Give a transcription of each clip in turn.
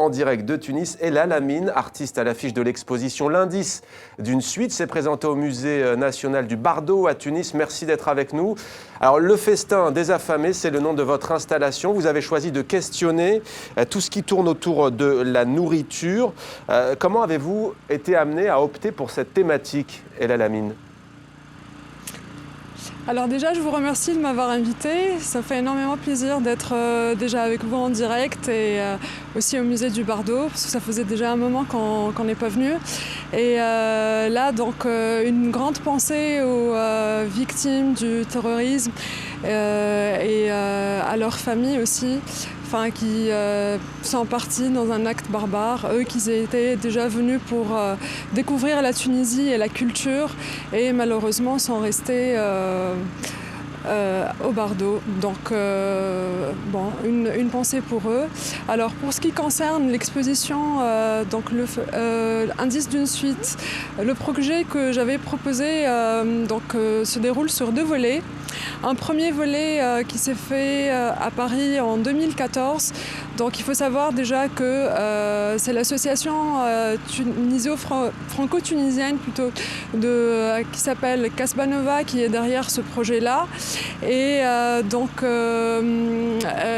en direct de Tunis, Ella Lamine, artiste à l'affiche de l'exposition L'Indice d'une suite, s'est présentée au Musée national du Bardo à Tunis. Merci d'être avec nous. Alors, le festin des affamés, c'est le nom de votre installation. Vous avez choisi de questionner tout ce qui tourne autour de la nourriture. Comment avez-vous été amené à opter pour cette thématique, Ella Lamine ? Alors déjà, je vous remercie de m'avoir invité. Ça fait énormément plaisir d'être déjà avec vous en direct et aussi au musée du Bardo, parce que ça faisait déjà un moment qu'on n'est pas venu. Et là, donc, une grande pensée aux victimes du terrorisme et à leurs familles aussi. Enfin, qui sont partis dans un acte barbare, eux qui étaient déjà venus pour découvrir la Tunisie et la culture et malheureusement sont restés au Bardo. Donc, bon, une pensée pour eux. Alors, pour ce qui concerne l'exposition, donc Indice d'une suite, le projet que j'avais proposé se déroule sur 2 volets. Un premier volet qui s'est fait à Paris en 2014. Donc il faut savoir déjà que c'est l'association franco-tunisienne plutôt qui s'appelle Casbanova qui est derrière ce projet-là. Et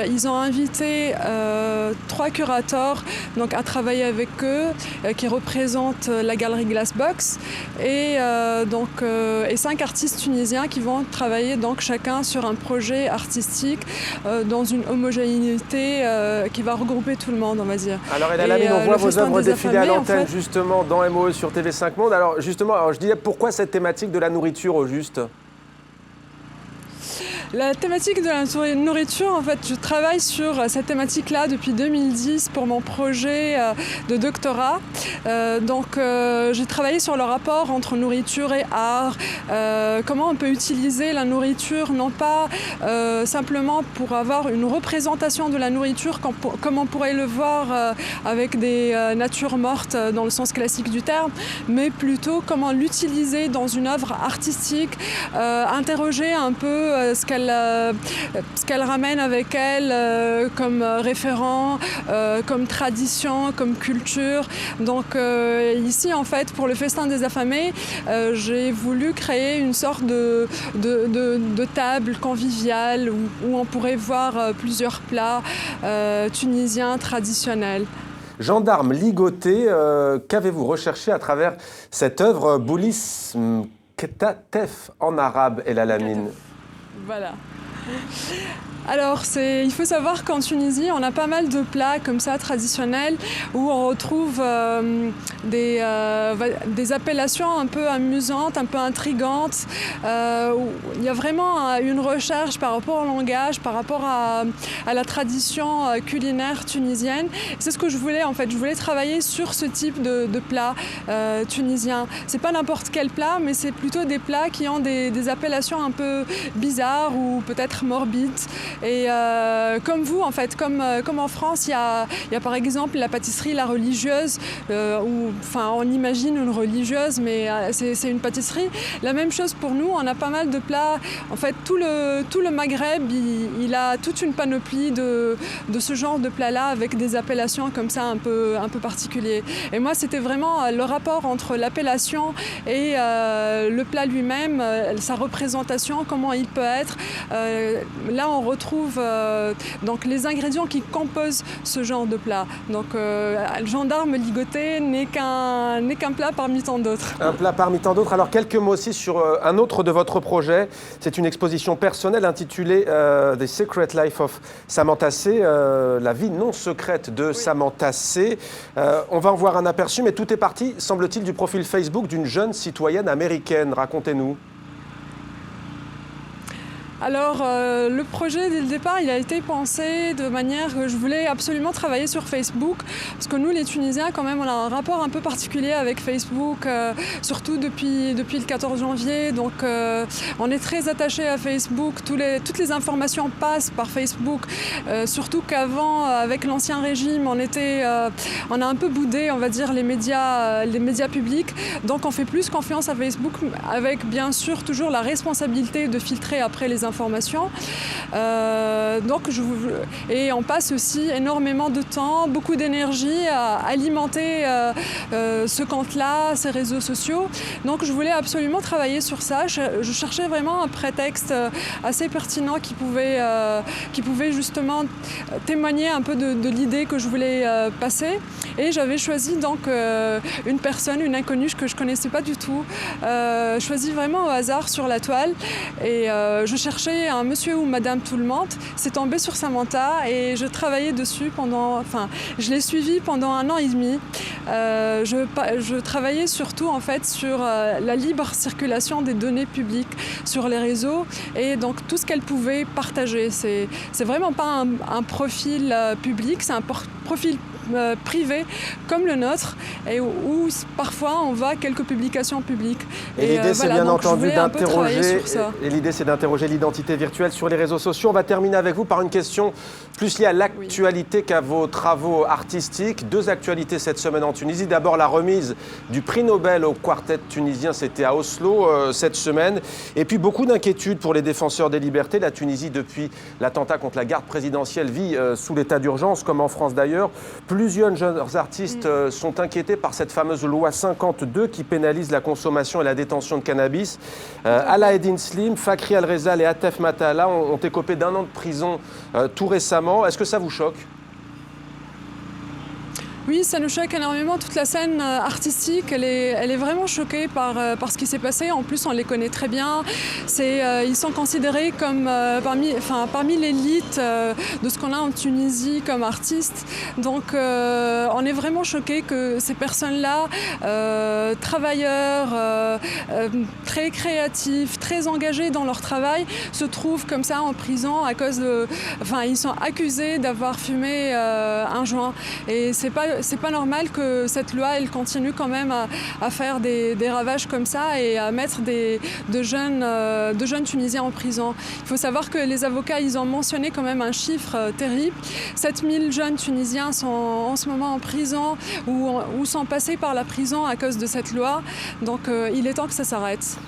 ils ont invité 3 curateurs donc, à travailler avec eux qui représentent la galerie Glassbox et 5 artistes tunisiens qui vont travailler donc chacun sur un projet artistique dans une homogénéité qui va regrouper tout le monde, on va dire. Alors, Ella Lamine, on voit vos œuvres défiler à l'antenne, justement, dans MOE sur TV5 Monde. Alors, justement, je disais, pourquoi cette thématique de la nourriture, au juste ? La thématique de la nourriture, en fait, je travaille sur cette thématique-là depuis 2010 pour mon projet de doctorat. J'ai travaillé sur le rapport entre nourriture et art, comment on peut utiliser la nourriture, non pas simplement pour avoir une représentation de la nourriture comme on pourrait le voir avec des natures mortes dans le sens classique du terme, mais plutôt comment l'utiliser dans une œuvre artistique, interroger un peu ce qu'elle ramène avec elle comme référent, comme tradition, comme culture. Donc ici, en fait, pour le festin des affamés, j'ai voulu créer une sorte de table conviviale où on pourrait voir plusieurs plats tunisiens traditionnels. Gendarme ligoté, qu'avez-vous recherché à travers cette œuvre Boulis Mktatef en arabe, Ella Lamine ? Voilà. Alors, il faut savoir qu'en Tunisie, on a pas mal de plats comme ça traditionnels où on retrouve des appellations un peu amusantes, un peu intrigantes. Où il y a vraiment une recherche par rapport au langage, par rapport à la tradition culinaire tunisienne. C'est ce que je voulais en fait. Je voulais travailler sur ce type de plats tunisiens. C'est pas n'importe quel plat, mais c'est plutôt des plats qui ont des appellations un peu bizarres ou peut-être morbides. Et comme vous, en fait, comme en France, il y a par exemple la pâtisserie La Religieuse, où on imagine une religieuse, mais c'est une pâtisserie. La même chose pour nous, on a pas mal de plats. En fait, tout le Maghreb, il a toute une panoplie de ce genre de plats-là, avec des appellations comme ça un peu particuliers. Et moi, c'était vraiment le rapport entre l'appellation et le plat lui-même, sa représentation, comment il peut être. Là, on retrouve donc les ingrédients qui composent ce genre de plat. Donc, le gendarme ligoté n'est qu'un plat parmi tant d'autres. Un plat parmi tant d'autres. Alors, quelques mots aussi sur un autre de votre projet. C'est une exposition personnelle intitulée The Secret Life of Samantha C, la vie non secrète de Samantha C. On va en voir un aperçu, mais tout est parti, semble-t-il, du profil Facebook d'une jeune citoyenne américaine. Racontez-nous. Alors, le projet, dès le départ, il a été pensé de manière que je voulais absolument travailler sur Facebook, parce que nous, les Tunisiens, quand même, on a un rapport un peu particulier avec Facebook, surtout depuis le 14 janvier. Donc, on est très attachés à Facebook. Toutes les informations passent par Facebook, surtout qu'avant, avec l'ancien régime, on a un peu boudé, on va dire, les médias publics. Donc, on fait plus confiance à Facebook, avec bien sûr toujours la responsabilité de filtrer après les informations. Et on passe aussi énormément de temps, beaucoup d'énergie à alimenter ce compte-là, ces réseaux sociaux. Donc je voulais absolument travailler sur ça. Je cherchais vraiment un prétexte assez pertinent qui pouvait justement témoigner un peu de l'idée que je voulais passer. Et j'avais choisi donc une personne, une inconnue que je ne connaissais pas du tout, choisie vraiment au hasard sur la toile. Et je cherchais un monsieur ou madame tout le monde. C'est tombé sur Samantha et je travaillais dessus je l'ai suivi pendant 1 an et demi. Je travaillais surtout en fait sur la libre circulation des données publiques sur les réseaux et donc tout ce qu'elle pouvait partager. C'est vraiment pas un profil public, c'est un profil privé comme le nôtre et où parfois on voit quelques publications publiques. Et l'idée c'est bien entendu d'interroger l'identité virtuelle sur les réseaux sociaux. On va terminer avec vous par une question plus liée à l'actualité qu'à vos travaux artistiques. 2 actualités cette semaine en Tunisie. D'abord la remise du prix Nobel au quartet tunisien, c'était à Oslo cette semaine. Et puis beaucoup d'inquiétudes pour les défenseurs des libertés. La Tunisie, depuis l'attentat contre la garde présidentielle, vit sous l'état d'urgence, comme en France d'ailleurs. Plusieurs jeunes artistes sont inquiétés par cette fameuse loi 52 qui pénalise la consommation et la détention de cannabis. Alaeddin Slim, Fakhri Al-Rezal et Atef Matala ont écopé d'1 an de prison tout récemment. Est-ce que ça vous choque ? Oui, ça nous choque énormément. Toute la scène artistique, elle est vraiment choquée par ce qui s'est passé. En plus, on les connaît très bien. Ils sont considérés comme parmi l'élite de ce qu'on a en Tunisie comme artistes. Donc, on est vraiment choqués que ces personnes-là, travailleurs, très créatifs, très engagés dans leur travail, se trouvent comme ça en prison à cause de... ils sont accusés d'avoir fumé un joint. Et c'est pas normal que cette loi elle continue quand même à faire des ravages comme ça et à mettre de jeunes Tunisiens en prison. Il faut savoir que les avocats ils ont mentionné quand même un chiffre terrible. 7000 jeunes Tunisiens sont en ce moment en prison ou sont passés par la prison à cause de cette loi. Donc il est temps que ça s'arrête.